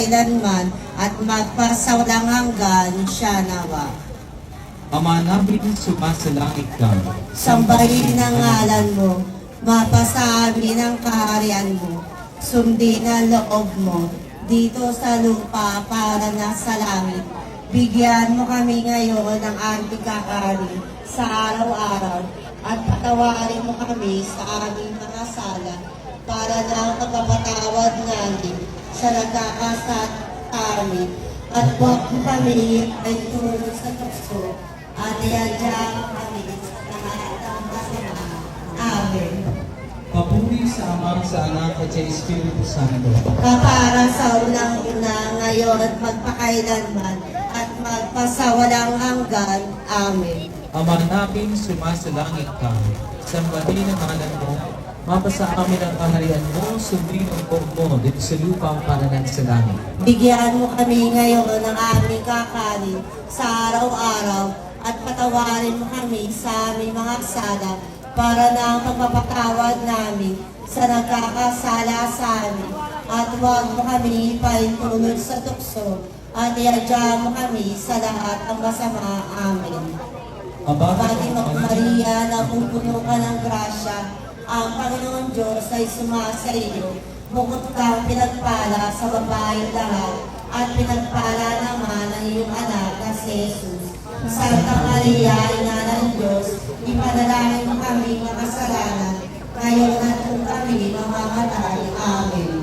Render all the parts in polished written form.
kailanman at magpasawalang hanggan siya nawa. Ama namin sumasalangit ka. Sambahin ang ngalan mo, mapasa amin ang kaharian mo, sundin ang loob mo, dito sa lupa para na sa langit. Bigyan mo kami ngayon ng aming kakanin sa araw-araw at patawarin mo kami sa aming mga sala para na pagpapatawad namin sa nagkakasat amin. At huwag mo kami ay tulog sa tukso at iadya mo kami sa lahat ng masama. Amen. Papuri sa Ama, sa Anak at sa Espiritu Santo. Kapara sa unang-una, ngayon at magpakailanman at magpasawalang hanggan. Amen. Ama namin sumasalangit ka. Sambahin ang ngalan mo. Mapasa amin ang kaharian mo. Sundin ang buong mo dito sa lupa para ng sa langit. Bigyan mo kami ngayon ng aming kakanin sa araw-araw at patawarin mo kami sa aming mga sala para na ang pagpapatawad namin sa nagkakasala sa amin. At huwag mo kami paintulog sa tukso at iadya mo kami sa lahat ng masama. Amen. Panginoong Maria, napupuno ka ng grasya, ang Panginoon Diyos ay sumasa iyo. Bukod kang pinagpala sa babaeng lahat at pinagpala naman ang iyong anak na si Jesus. Santa Maria, Ina ng Diyos, ipanalangin mo kami mga kasalanan, ngayon at kung kami mamamatay. Amen.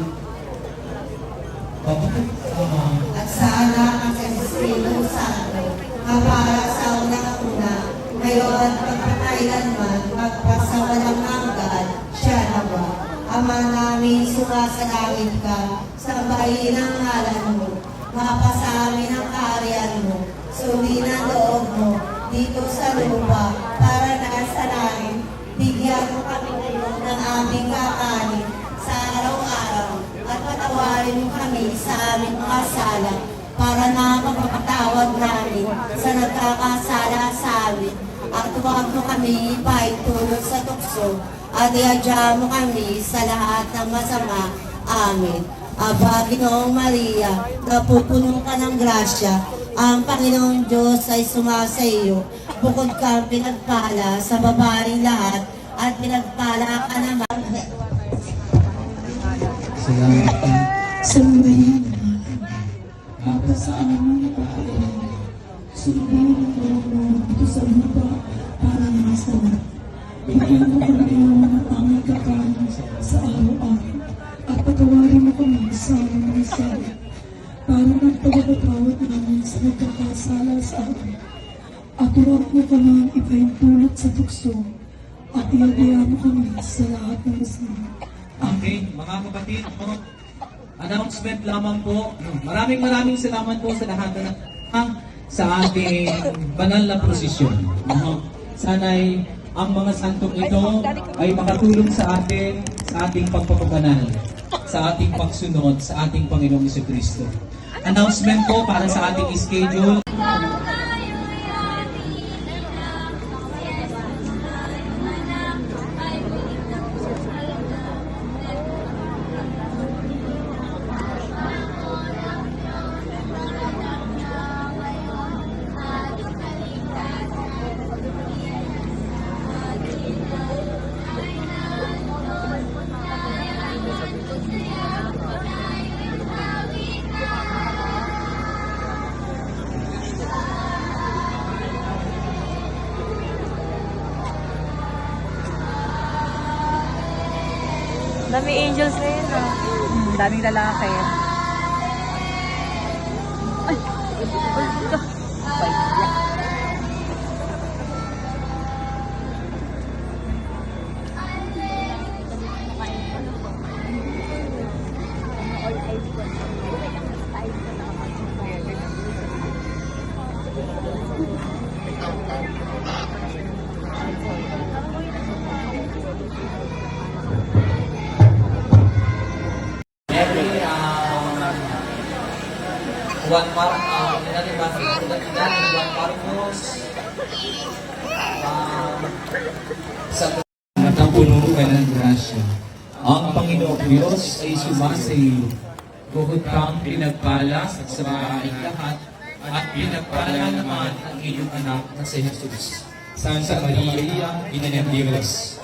At sa Anak at sa Espiritu Santo, kapara sa unang-una, ngayon at pagpakailanman, magpasawalang hanggan, siya nawa. Ama namin, sumasalangit ka, sambahin ang ngalan mo, mapasa amin ang kaharian mo, sundin ang loob mo, dito sa lupa, para na sa langit. Bigyan mo kami ngayon ng aming kakanin sa araw-araw, at patawarin mo kami sa aming mga sala, para na magpapatawad namin sa nagkakasala sa amin. At huwag mo kami ipaintulog sa tukso, at iadya mo kami sa lahat ng masama. Amen. Aba, Ginoong Maria, napupuno ka ng grasya, ang Panginoong Diyos ay sumasa iyo. Bukod kang pinagpala sa babaeng lahat, at pinagpala ka naman. Salamat ka. Sambahin ang sa aming kaharian. Sundin ang loob mo dito sa lupa para ng sa langit. Bigyan mo kami ng aming kakanin sa araw-araw at patawarin mo kami sa aming mga sala para ng pagpapatawad namin sa nagkakasala sa amin. At huwag mo kami ipaintulot sa tukso at iadya mo kami sa lahat ng masama. Okay, mga kapatid, announcement lamang po. Maraming salamat po sa lahat ng sa ating banal na prosesyon. Sana'y ang mga santong ito ay makatulong sa atin sa ating pagpapabanal, sa ating pagsunod sa ating Panginoong Jesucristo. Announcement po para sa ating schedule. Daming angels ngayon, no? Daming lalaki. Ay! Juan Marcos sa natang puno ka ng grasya. Ang Panginoong Diyos ay sumasa iyo. Bukod kang pinagpala sa babaeng lahat, at pinagpala naman ang iyong anak na si Jesus. Santa Maria, Ina ng Diyos,